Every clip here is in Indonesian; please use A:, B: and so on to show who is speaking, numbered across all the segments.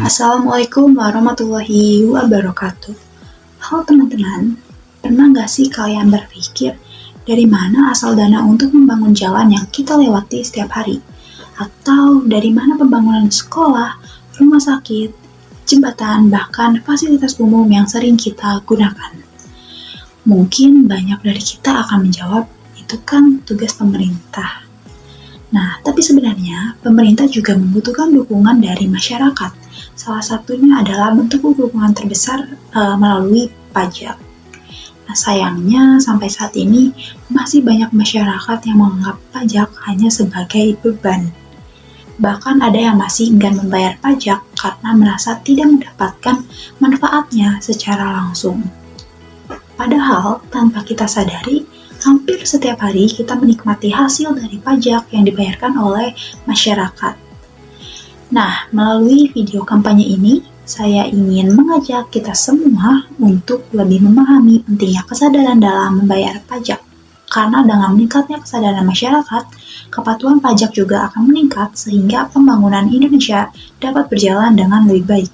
A: Assalamualaikum warahmatullahi wabarakatuh. Halo teman-teman, pernah nggak sih kalian berpikir dari mana asal dana untuk membangun jalan yang kita lewati setiap hari? Atau dari mana pembangunan sekolah, rumah sakit, jembatan, bahkan fasilitas umum yang sering kita gunakan? Mungkin banyak dari kita akan menjawab, itu kan tugas pemerintah. Nah, tapi sebenarnya pemerintah juga membutuhkan dukungan dari masyarakat. Salah satunya adalah bentuk dukungan terbesar melalui pajak. Nah, sayangnya sampai saat ini masih banyak masyarakat yang menganggap pajak hanya sebagai beban. Bahkan ada yang masih enggan membayar pajak karena merasa tidak mendapatkan manfaatnya secara langsung. Padahal tanpa kita sadari, hampir setiap hari kita menikmati hasil dari pajak yang dibayarkan oleh masyarakat. Nah, melalui video kampanye ini, saya ingin mengajak kita semua untuk lebih memahami pentingnya kesadaran dalam membayar pajak. Karena dengan meningkatnya kesadaran masyarakat, kepatuhan pajak juga akan meningkat sehingga pembangunan Indonesia dapat berjalan dengan lebih baik.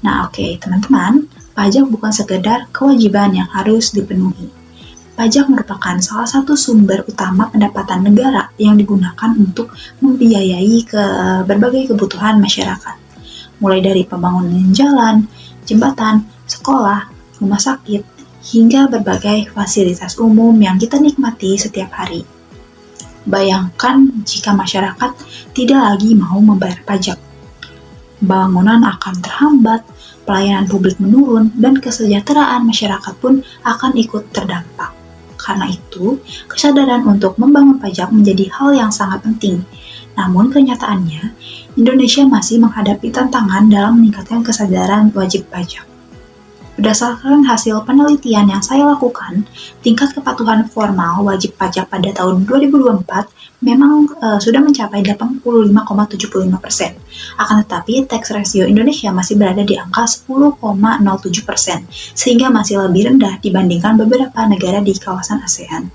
A: Nah, oke, teman-teman, pajak bukan sekedar kewajiban yang harus dipenuhi. Pajak merupakan salah satu sumber utama pendapatan negara yang digunakan untuk membiayai berbagai kebutuhan masyarakat, mulai dari pembangunan jalan, jembatan, sekolah, rumah sakit, hingga berbagai fasilitas umum yang kita nikmati setiap hari. Bayangkan jika masyarakat tidak lagi mau membayar pajak. Bangunan akan terhambat, pelayanan publik menurun, dan kesejahteraan masyarakat pun akan ikut terdampak. Karena itu, kesadaran untuk membangun pajak menjadi hal yang sangat penting. Namun kenyataannya, Indonesia masih menghadapi tantangan dalam meningkatkan kesadaran wajib pajak. Berdasarkan hasil penelitian yang saya lakukan, tingkat kepatuhan formal wajib pajak pada tahun 2024 memang sudah mencapai 85,75%. Akan tetapi, tax ratio Indonesia masih berada di angka 10,07%, sehingga masih lebih rendah dibandingkan beberapa negara di kawasan ASEAN.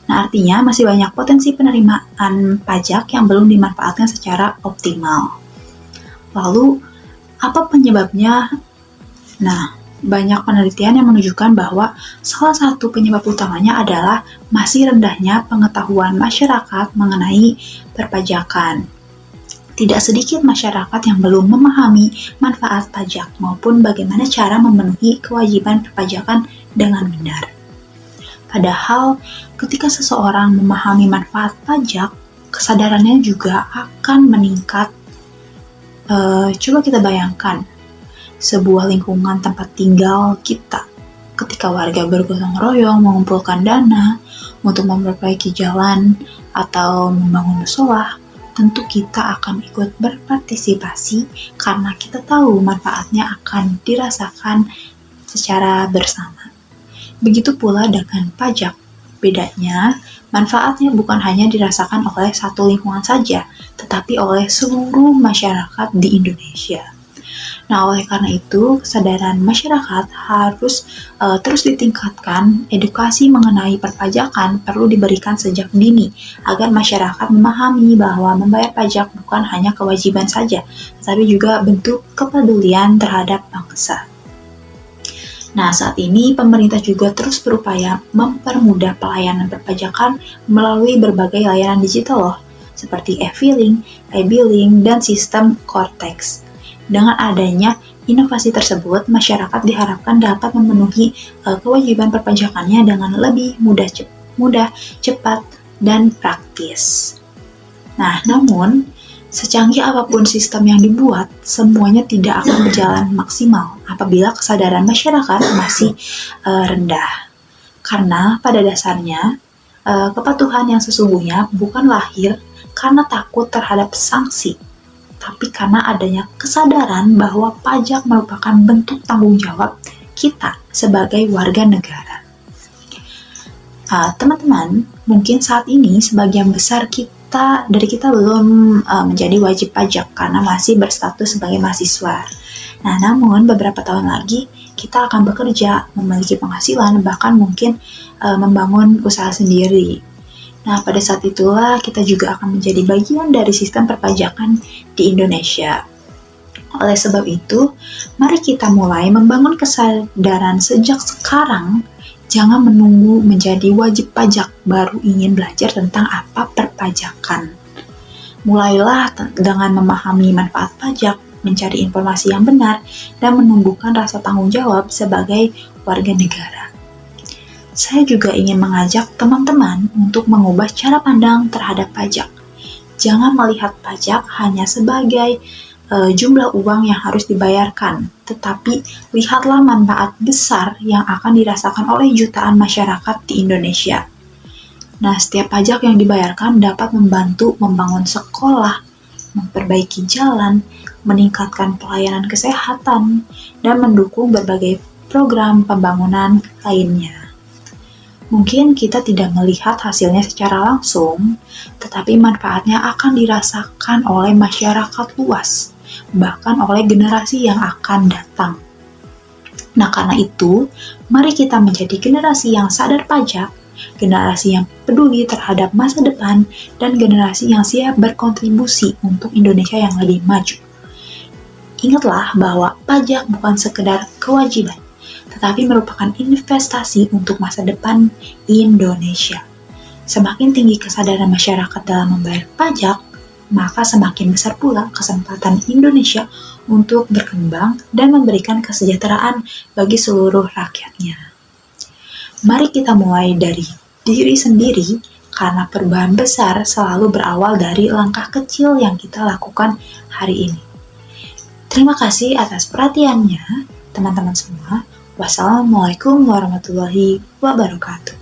A: Nah, artinya masih banyak potensi penerimaan pajak yang belum dimanfaatkan secara optimal. Lalu, apa penyebabnya? Nah, banyak penelitian yang menunjukkan bahwa salah satu penyebab utamanya adalah masih rendahnya pengetahuan masyarakat mengenai perpajakan. Tidak sedikit masyarakat yang belum memahami manfaat pajak maupun bagaimana cara memenuhi kewajiban perpajakan dengan benar. Padahal, ketika seseorang memahami manfaat pajak, kesadarannya juga akan meningkat. Coba kita bayangkan, sebuah lingkungan tempat tinggal kita. Ketika warga bergotong royong mengumpulkan dana untuk memperbaiki jalan atau membangun musola, tentu kita akan ikut berpartisipasi karena kita tahu manfaatnya akan dirasakan secara bersama. Begitu pula dengan pajak. Bedanya, manfaatnya bukan hanya dirasakan oleh satu lingkungan saja, tetapi oleh seluruh masyarakat di Indonesia. Nah, oleh karena itu, kesadaran masyarakat harus terus ditingkatkan. Edukasi mengenai perpajakan perlu diberikan sejak dini, agar masyarakat memahami bahwa membayar pajak bukan hanya kewajiban saja, tetapi juga bentuk kepedulian terhadap bangsa. Nah, saat ini pemerintah juga terus berupaya mempermudah pelayanan perpajakan melalui berbagai layanan digital loh, seperti e-filing, e-billing, dan sistem Cortex. Dengan adanya inovasi tersebut, masyarakat diharapkan dapat memenuhi kewajiban perpajakannya dengan lebih mudah, cepat, dan praktis. Nah, namun, secanggih apapun sistem yang dibuat, semuanya tidak akan berjalan maksimal apabila kesadaran masyarakat masih rendah. Karena pada dasarnya, kepatuhan yang sesungguhnya bukan lahir karena takut terhadap sanksi, tapi karena adanya kesadaran bahwa pajak merupakan bentuk tanggung jawab kita sebagai warga negara. Teman-teman, mungkin saat ini sebagian besar dari kita belum menjadi wajib pajak karena masih berstatus sebagai mahasiswa. Nah, namun beberapa tahun lagi kita akan bekerja, memiliki penghasilan, bahkan mungkin membangun usaha sendiri. Nah, pada saat itulah kita juga akan menjadi bagian dari sistem perpajakan di Indonesia. Oleh sebab itu, mari kita mulai membangun kesadaran sejak sekarang. Jangan menunggu menjadi wajib pajak baru ingin belajar tentang apa perpajakan. Mulailah dengan memahami manfaat pajak, mencari informasi yang benar, dan menumbuhkan rasa tanggung jawab sebagai warga negara. Saya juga ingin mengajak teman-teman untuk mengubah cara pandang terhadap pajak. Jangan melihat pajak hanya sebagai jumlah uang yang harus dibayarkan, tetapi lihatlah manfaat besar yang akan dirasakan oleh jutaan masyarakat di Indonesia. Nah, setiap pajak yang dibayarkan dapat membantu membangun sekolah, memperbaiki jalan, meningkatkan pelayanan kesehatan, dan mendukung berbagai program pembangunan lainnya. Mungkin kita tidak melihat hasilnya secara langsung, tetapi manfaatnya akan dirasakan oleh masyarakat luas, bahkan oleh generasi yang akan datang. Nah, karena itu, mari kita menjadi generasi yang sadar pajak, generasi yang peduli terhadap masa depan, dan generasi yang siap berkontribusi untuk Indonesia yang lebih maju. Ingatlah bahwa pajak bukan sekedar kewajiban, tetapi merupakan investasi untuk masa depan Indonesia. Semakin tinggi kesadaran masyarakat dalam membayar pajak, maka semakin besar pula kesempatan Indonesia untuk berkembang dan memberikan kesejahteraan bagi seluruh rakyatnya. Mari kita mulai dari diri sendiri, karena perubahan besar selalu berawal dari langkah kecil yang kita lakukan hari ini. Terima kasih atas perhatiannya, teman-teman semua. Wassalamualaikum warahmatullahi wabarakatuh.